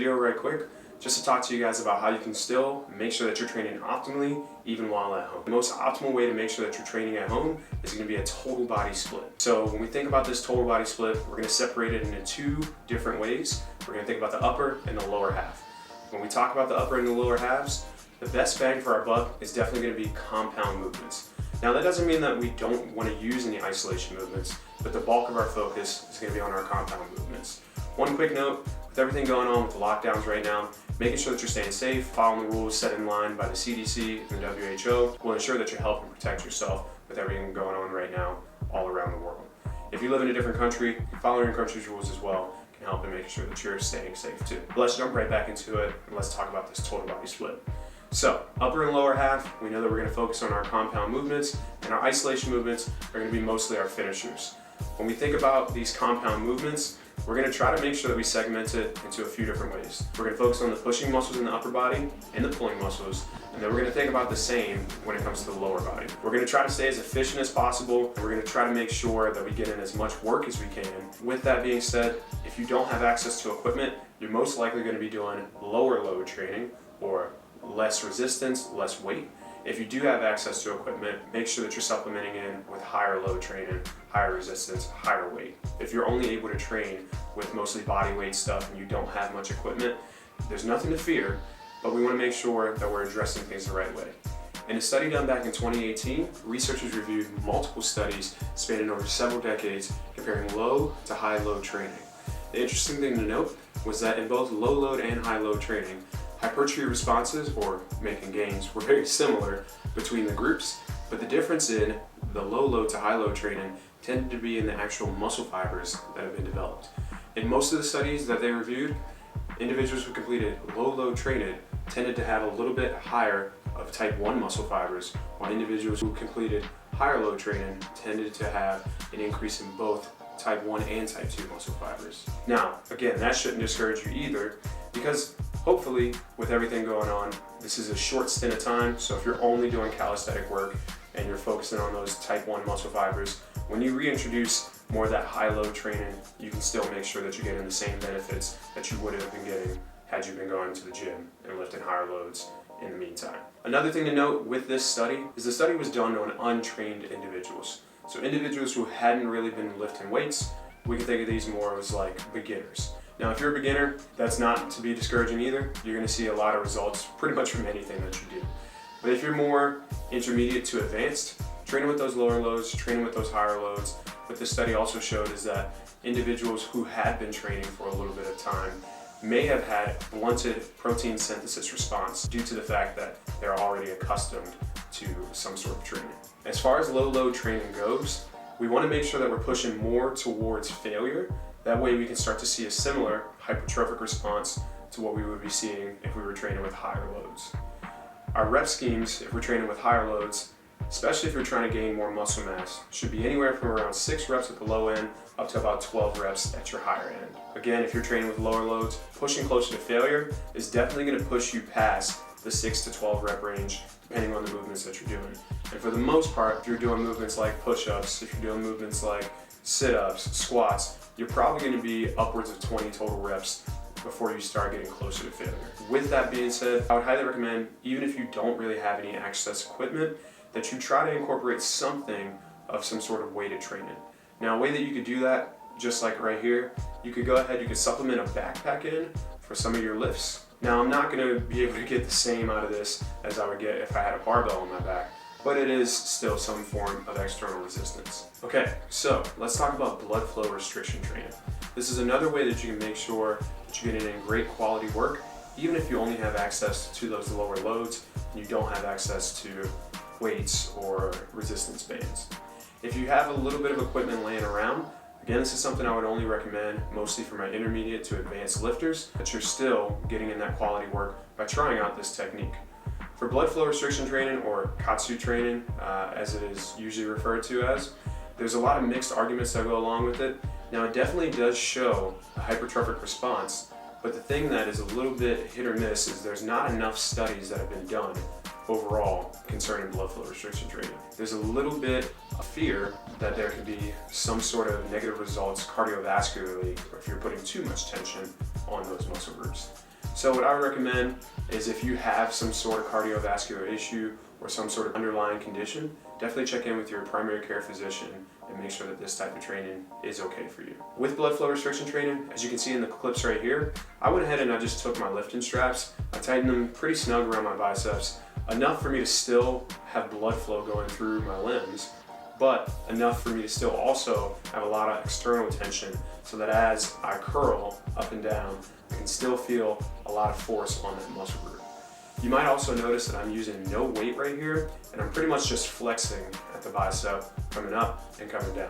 video right quick just to talk to you guys about how you can still make sure that you're training optimally even while at home. The most optimal way to make sure that you're training at home is going to be a total body split. So when we think about this total body split, we're going to separate it into two different ways. We're going to think about the upper and the lower half. When we talk about the upper and the lower halves, the best bang for our buck is definitely going to be compound movements. Now that doesn't mean that we don't want to use any isolation movements, but the bulk of our focus is going to be on our compound movements. One quick note, with everything going on with the lockdowns right now, making sure that you're staying safe, following the rules set in line by the CDC and the WHO will ensure that you're helping protect yourself with everything going on right now all around the world. If you live in a different country, following your country's rules as well can help in making sure that you're staying safe too. But let's jump right back into it and let's talk about this total body split. So, upper and lower half, we know that we're going to focus on our compound movements, and our isolation movements are going to be mostly our finishers. When we think about these compound movements, we're going to try to make sure that we segment it into a few different ways. We're going to focus on the pushing muscles in the upper body and the pulling muscles, and then we're going to think about the same when it comes to the lower body. We're going to try to stay as efficient as possible, and we're going to try to make sure that we get in as much work as we can. With that being said, if you don't have access to equipment, you're most likely going to be doing lower load training or less resistance, less weight. If you do have access to equipment, make sure that you're supplementing in with higher load training, higher resistance, higher weight. If you're only able to train with mostly body weight stuff and you don't have much equipment, there's nothing to fear, but we want to make sure that we're addressing things the right way. In a study done back in 2018, researchers reviewed multiple studies spanning over several decades comparing low to high load training. The interesting thing to note was that in both low load and high load training, hypertrophy responses, or making gains, were very similar between the groups, but the difference in the low load to high load training tended to be in the actual muscle fibers that have been developed. In most of the studies that they reviewed, individuals who completed low load training tended to have a little bit higher of type 1 muscle fibers, while individuals who completed higher load training tended to have an increase in both type 1 and type 2 muscle fibers. Now, again, that shouldn't discourage you either, because hopefully, with everything going on, this is a short stint of time, so if you're only doing calisthenic work and you're focusing on those type 1 muscle fibers, when you reintroduce more of that high load training, you can still make sure that you're getting the same benefits that you would have been getting had you been going to the gym and lifting higher loads in the meantime. Another thing to note with this study is the study was done on untrained individuals. So individuals who hadn't really been lifting weights, we can think of these more as like beginners. Now, if you're a beginner, that's not to be discouraging either. You're going to see a lot of results pretty much from anything that you do. But if you're more intermediate to advanced, training with those lower loads, training with those higher loads, what this study also showed is that individuals who had been training for a little bit of time may have had blunted protein synthesis response due to the fact that they're already accustomed to some sort of training. As far as low load training goes, we want to make sure that we're pushing more towards failure. That way we can start to see a similar hypertrophic response to what we would be seeing if we were training with higher loads. Our rep schemes, if we're training with higher loads, especially if you're trying to gain more muscle mass, should be anywhere from around 6 reps at the low end up to about 12 reps at your higher end. Again, if you're training with lower loads, pushing closer to failure is definitely going to push you past the 6 to 12 rep range, depending on the movements that you're doing. And for the most part, if you're doing movements like push-ups, if you're doing movements like sit-ups, squats, you're probably going to be upwards of 20 total reps before you start getting closer to failure. With that being said, I would highly recommend, even if you don't really have any access equipment, that you try to incorporate something of some sort of weighted training. Now, a way that you could do that, just like right here, you could go ahead, you could supplement a backpack in for some of your lifts. Now, I'm not going to be able to get the same out of this as I would get if I had a barbell on my back, but it is still some form of external resistance. Okay, so let's talk about blood flow restriction training. This is another way that you can make sure that you're getting in great quality work, even if you only have access to those lower loads and you don't have access to weights or resistance bands. If you have a little bit of equipment laying around, again, this is something I would only recommend mostly for my intermediate to advanced lifters, that you're still getting in that quality work by trying out this technique. For blood flow restriction training, or katsu training, as it is usually referred to as, there's a lot of mixed arguments that go along with it. Now, it definitely does show a hypertrophic response, but the thing that is a little bit hit or miss is there's not enough studies that have been done overall concerning blood flow restriction training. There's a little bit of fear that there could be some sort of negative results cardiovascularly if you're putting too much tension on those muscle groups. So what I would recommend is if you have some sort of cardiovascular issue or some sort of underlying condition, definitely check in with your primary care physician and make sure that this type of training is okay for you. With blood flow restriction training, as you can see in the clips right here, I went ahead and I just took my lifting straps, I tightened them pretty snug around my biceps, enough for me to still have blood flow going through my limbs, but enough for me to still also have a lot of external tension so that as I curl up and down, I can still feel a lot of force on that muscle group. You might also notice that I'm using no weight right here, and I'm pretty much just flexing at the bicep, coming up and coming down.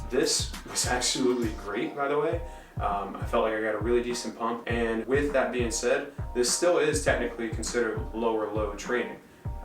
This was absolutely great, by the way. I felt like I got a really decent pump, and with that being said, this still is technically considered lower load training.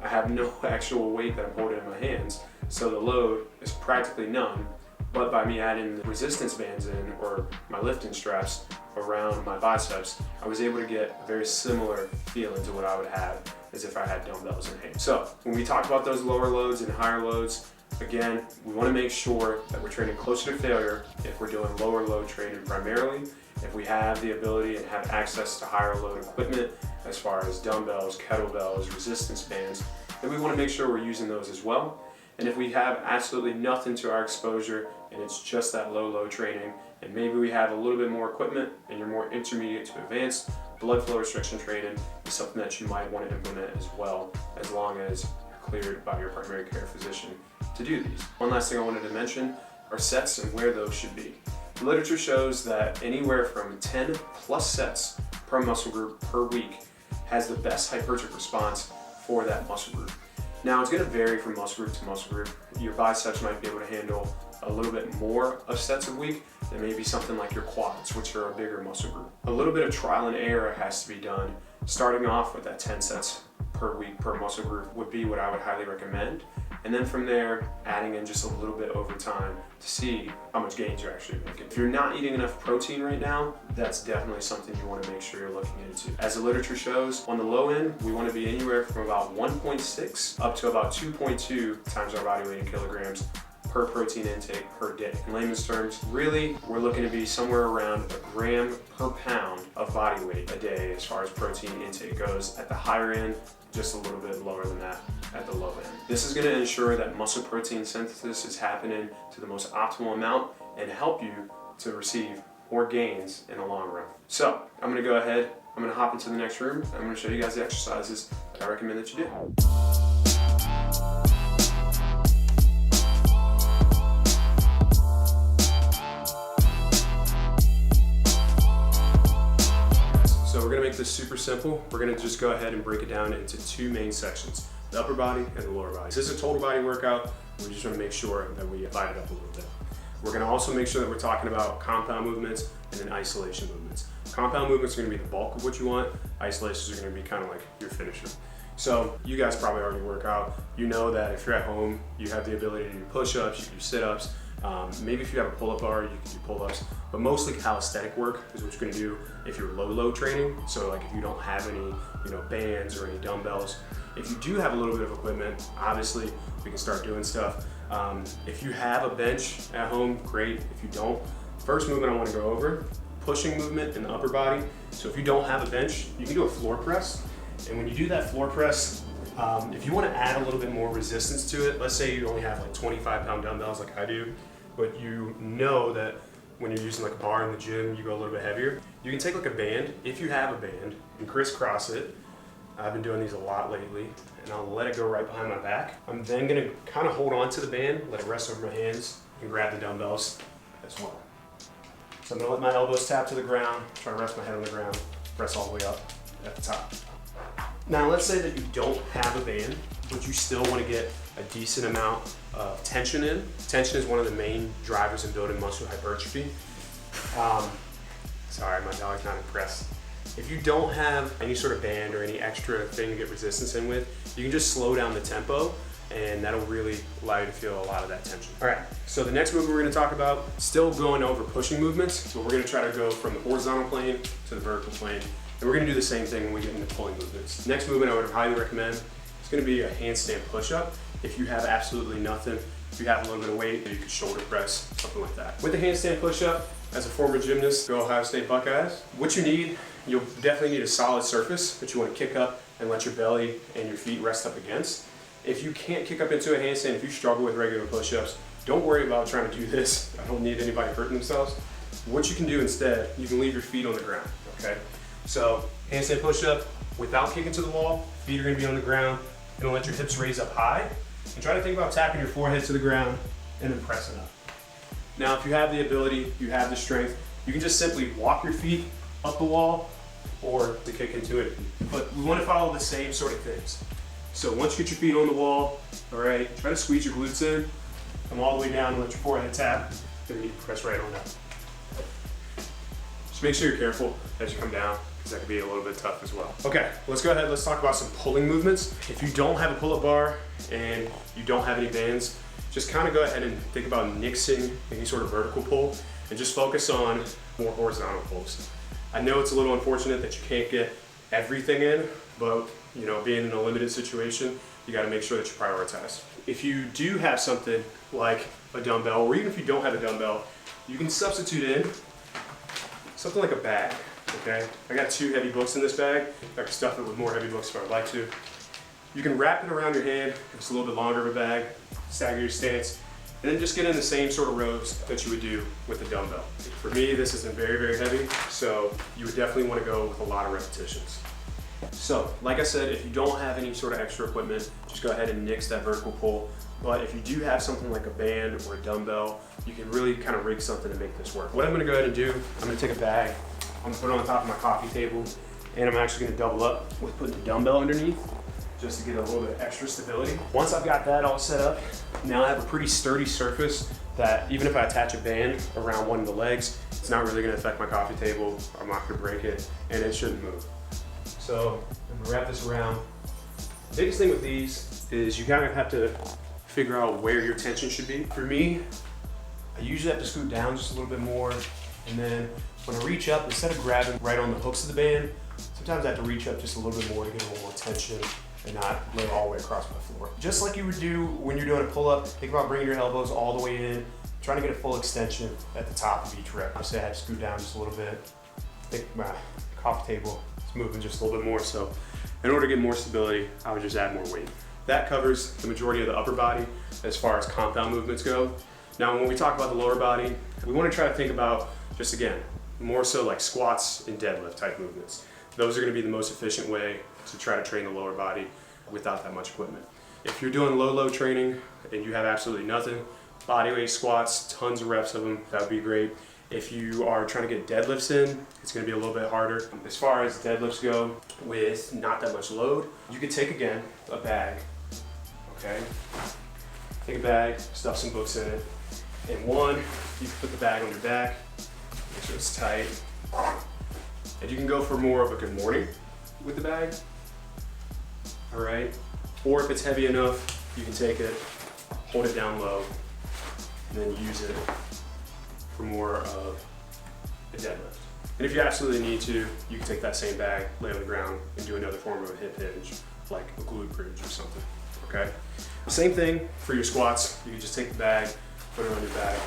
I have no actual weight that I'm holding in my hands, so the load is practically none, but by me adding the resistance bands in, or my lifting straps around my biceps, I was able to get a very similar feeling to what I would have as if I had dumbbells in hand. So when we talk about those lower loads and higher loads, again, we want to make sure that we're training closer to failure if we're doing lower load training primarily. If we have the ability and have access to higher load equipment as far as dumbbells, kettlebells, resistance bands, then we want to make sure we're using those as well. And if we have absolutely nothing to our exposure and it's just that low load training, and maybe we have a little bit more equipment and you're more intermediate to advanced, blood flow restriction training is something that you might want to implement as well, as long as you're cleared by your primary care physician to do these. One last thing I wanted to mention are sets and where those should be. The literature shows that anywhere from 10 plus sets per muscle group per week has the best hypertrophic response for that muscle group. Now it's going to vary from muscle group to muscle group. Your biceps might be able to handle a little bit more of sets a week than maybe something like your quads, which are a bigger muscle group. A little bit of trial and error has to be done. Starting off with that 10 sets per week per muscle group would be what I would highly recommend. And then from there, adding in just a little bit over time to see how much gains you're actually making. If you're not eating enough protein right now, that's definitely something you want to make sure you're looking into. As the literature shows, on the low end, we want to be anywhere from about 1.6 up to about 2.2 times our body weight in kilograms per protein intake per day. In layman's terms, really, we're looking to be somewhere around a gram per pound of body weight a day as far as protein intake goes. At the higher end, just a little bit lower than that at the low end. This is going to ensure that muscle protein synthesis is happening to the most optimal amount and help you to receive more gains in the long run. So I'm going to go ahead, I'm going to hop into the next room. I'm going to show you guys the exercises that I recommend that you do. So we're going to make this super simple. We're going to just go ahead and break it down into two main sections, the upper body and the lower body. This is a total body workout. We just want to make sure that we divide it up a little bit. We're going to also make sure that we're talking about compound movements and then isolation movements. Compound movements are going to be the bulk of what you want. Isolations are going to be kind of like your finisher. So you guys probably already work out. You know that if you're at home, you have the ability to do push-ups, you can do sit-ups. Maybe if you have a pull-up bar, you can do pull-ups, but mostly calisthenic work is what you're going to do if you're low training. So like if you don't have any, bands or any dumbbells. If you do have a little bit of equipment, obviously we can start doing stuff. If you have a bench at home, great. If you don't, first movement I want to go over, pushing movement in the upper body. So if you don't have a bench, you can do a floor press. And when you do that floor press, if you want to add a little bit more resistance to it, let's say you only have like 25-pound dumbbells like I do, but you know that when you're using like a bar in the gym, you go a little bit heavier. You can take like a band, if you have a band, and crisscross it. I've been doing these a lot lately, and I'll let it go right behind my back. I'm then gonna kind of hold on to the band, let it rest over my hands, and grab the dumbbells as well. So I'm gonna let my elbows tap to the ground, try to rest my head on the ground, press all the way up at the top. Now let's say that you don't have a band, but you still want to get a decent amount of tension in. Tension is one of the main drivers in building muscle hypertrophy. Sorry, my dog's not impressed. If you don't have any sort of band or any extra thing to get resistance in with, you can just slow down the tempo, and that'll really allow you to feel a lot of that tension. All right, so the next movement we're gonna talk about, still going over pushing movements, but we're gonna try to go from the horizontal plane to the vertical plane. And we're gonna do the same thing when we get into pulling movements. Next movement I would highly recommend is gonna be a handstand push-up. If you have absolutely nothing, if you have a little bit of weight, you can shoulder press, something like that. With the handstand push-up, as a former gymnast, go Ohio State Buckeyes. What you need, you'll definitely need a solid surface that you want to kick up and let your belly and your feet rest up against. If you can't kick up into a handstand, if you struggle with regular push-ups, don't worry about trying to do this. I don't need anybody hurting themselves. What you can do instead, you can leave your feet on the ground, okay? So handstand push-up without kicking to the wall, feet are gonna be on the ground, and let your hips raise up high, and try to think about tapping your forehead to the ground and then pressing up. Now, if you have the ability, you have the strength, you can just simply walk your feet up the wall or to kick into it. But we want to follow the same sort of things. So once you get your feet on the wall, all right, try to squeeze your glutes in, come all the way down and let your forehead tap, and you press right on up. Just make sure you're careful as you come down, because that can be a little bit tough as well. Okay, let's go ahead, let's talk about some pulling movements. If you don't have a pull-up bar and you don't have any bands, just kind of go ahead and think about nixing any sort of vertical pull and just focus on more horizontal pulls. I know it's a little unfortunate that you can't get everything in, but you know, being in a limited situation, you got to make sure that you prioritize. If you do have something like a dumbbell, or even if you don't have a dumbbell, you can substitute in something like a bag, okay? I got 2 heavy books in this bag. I can stuff it with more heavy books if I would like to. You can wrap it around your hand, if it's a little bit longer of a bag, stagger your stance, and then just get in the same sort of rows that you would do with a dumbbell. For me, this isn't very, very heavy, so you would definitely want to go with a lot of repetitions. So, like I said, if you don't have any sort of extra equipment, just go ahead and nix that vertical pull. But if you do have something like a band or a dumbbell, you can really kind of rig something to make this work. What I'm gonna go ahead and do, I'm gonna take a bag, I'm gonna put it on top of my coffee table, and I'm actually gonna double up with putting the dumbbell underneath, just to get a little bit extra stability. Once I've got that all set up, now I have a pretty sturdy surface that even if I attach a band around one of the legs, it's not really gonna affect my coffee table, I'm not gonna break it, and it shouldn't move. So I'm gonna wrap this around. The biggest thing with these is you kind of have to figure out where your tension should be. For me, I usually have to scoot down just a little bit more, and then when I reach up, instead of grabbing right on the hooks of the band, sometimes I have to reach up just a little bit more to get a little more tension and not lay all the way across my floor. Just like you would do when you're doing a pull-up, think about bringing your elbows all the way in, trying to get a full extension at the top of each rep. I say I have to scoot down just a little bit. I think my coffee table is moving just a little bit more, so in order to get more stability, I would just add more weight. That covers the majority of the upper body as far as compound movements go. Now, when we talk about the lower body, we want to try to think about, just again, more so like squats and deadlift type movements. Those are going to be the most efficient way to try to train the lower body without that much equipment. If you're doing low training and you have absolutely nothing, bodyweight squats, tons of reps of them, that would be great. If you are trying to get deadlifts in, it's going to be a little bit harder. As far as deadlifts go, with not that much load, you could take, again, a bag, okay? Take a bag, stuff some books in it. And one, you can put the bag on your back, make sure it's tight. And you can go for more of a good morning with the bag, all right? Or if it's heavy enough, you can take it, hold it down low, and then use it for more of a deadlift. And if you absolutely need to, you can take that same bag, lay on the ground, and do another form of a hip hinge, like a glute bridge or something, okay? Same thing for your squats. You can just take the bag, put it on your back,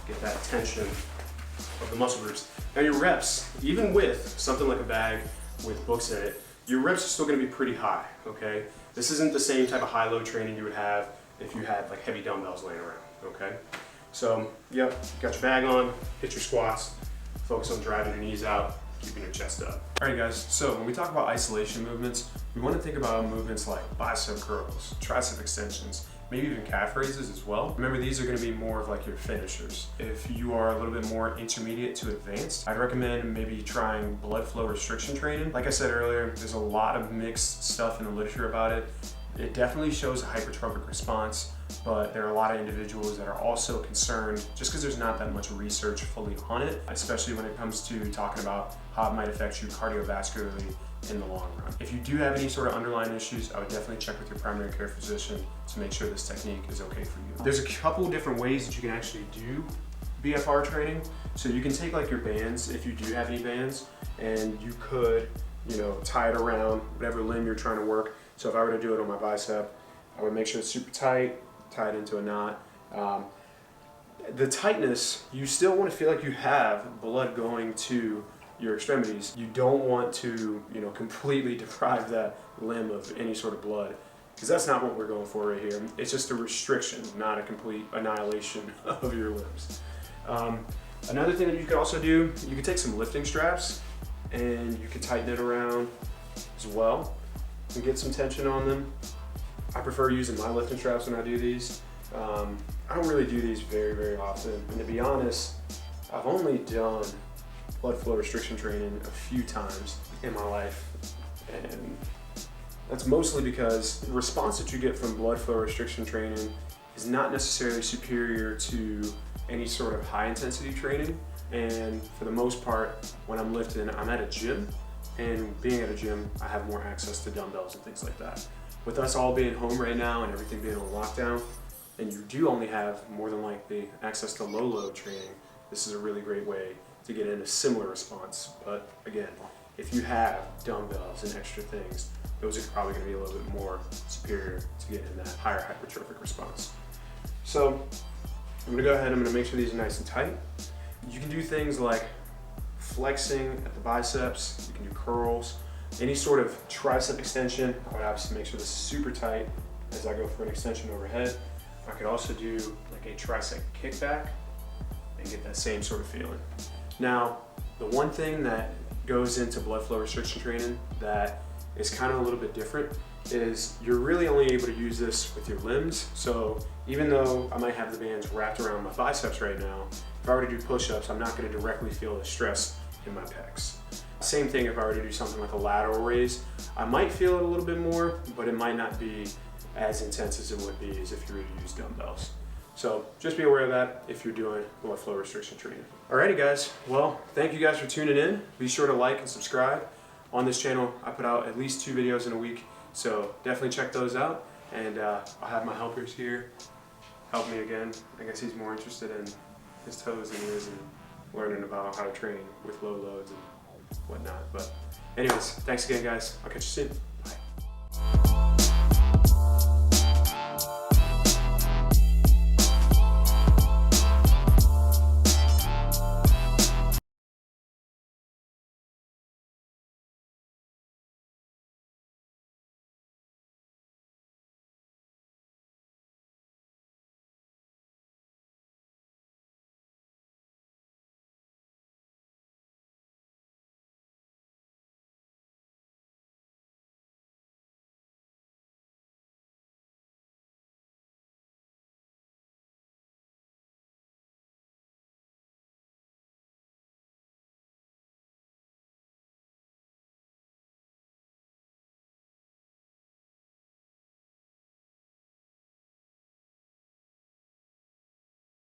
get that tension of the muscle groups. Now your reps, even with something like a bag with books in it, your reps are still gonna be pretty high, okay? This isn't the same type of high-low training you would have if you had like heavy dumbbells laying around, okay? So, yep, got your bag on, hit your squats, focus on driving your knees out, keeping your chest up. All right guys, so when we talk about isolation movements, we want to think about movements like bicep curls, tricep extensions, maybe even calf raises as well. Remember, these are going to be more of like your finishers. If you are a little bit more intermediate to advanced, I'd recommend maybe trying blood flow restriction training. Like I said earlier, there's a lot of mixed stuff in the literature about it. It definitely shows a hypertrophic response, but there are a lot of individuals that are also concerned just because there's not that much research fully on it, especially when it comes to talking about how it might affect you cardiovascularly in the long run. If you do have any sort of underlying issues, I would definitely check with your primary care physician to make sure this technique is okay for you. There's a couple different ways that you can actually do BFR training. So you can take like your bands, if you do have any bands, and you could, you know, tie it around whatever limb you're trying to work. So if I were to do it on my bicep, I would make sure it's super tight, tie it into a knot. The tightness, you still want to feel like you have blood going to your extremities. You don't want to, completely deprive that limb of any sort of blood, because that's not what we're going for right here. It's just a restriction, not a complete annihilation of your limbs. Another thing that you could also do, you could take some lifting straps and you could tighten it around as well and get some tension on them. I prefer using my lifting straps when I do these. I don't really do these very, very often. And to be honest, I've only done blood flow restriction training a few times in my life. And that's mostly because the response that you get from blood flow restriction training is not necessarily superior to any sort of high intensity training. And for the most part, when I'm lifting, I'm at a gym, and being at a gym, I have more access to dumbbells and things like that. With us all being home right now and everything being on lockdown, and you do only have more than likely access to low load training, this is a really great way to get in a similar response. But again, if you have dumbbells and extra things, those are probably going to be a little bit more superior to getting that higher hypertrophic response. So I'm going to go ahead, I'm going to make sure these are nice and tight. You can do things like flexing at the biceps, you can do curls, any sort of tricep extension. I would obviously make sure this is super tight as I go for an extension overhead. I could also do like a tricep kickback and get that same sort of feeling. Now, the one thing that goes into blood flow restriction training that is kind of a little bit different is you're really only able to use this with your limbs. So even though I might have the bands wrapped around my biceps right now, if I were to do push-ups, I'm not going to directly feel the stress in my pecs. Same thing if I were to do something like a lateral raise. I might feel it a little bit more, but it might not be as intense as it would be as if you were to use dumbbells. So just be aware of that if you're doing blood flow restriction training. Alrighty guys, well, thank you guys for tuning in. Be sure to like and subscribe. On this channel, I put out at least 2 videos in a week, so definitely check those out. And I'll have my helpers here help me again. I guess he's more interested in his toes than he is in learning about how to train with low loads and whatnot. But anyways, thanks again guys. I'll catch you soon.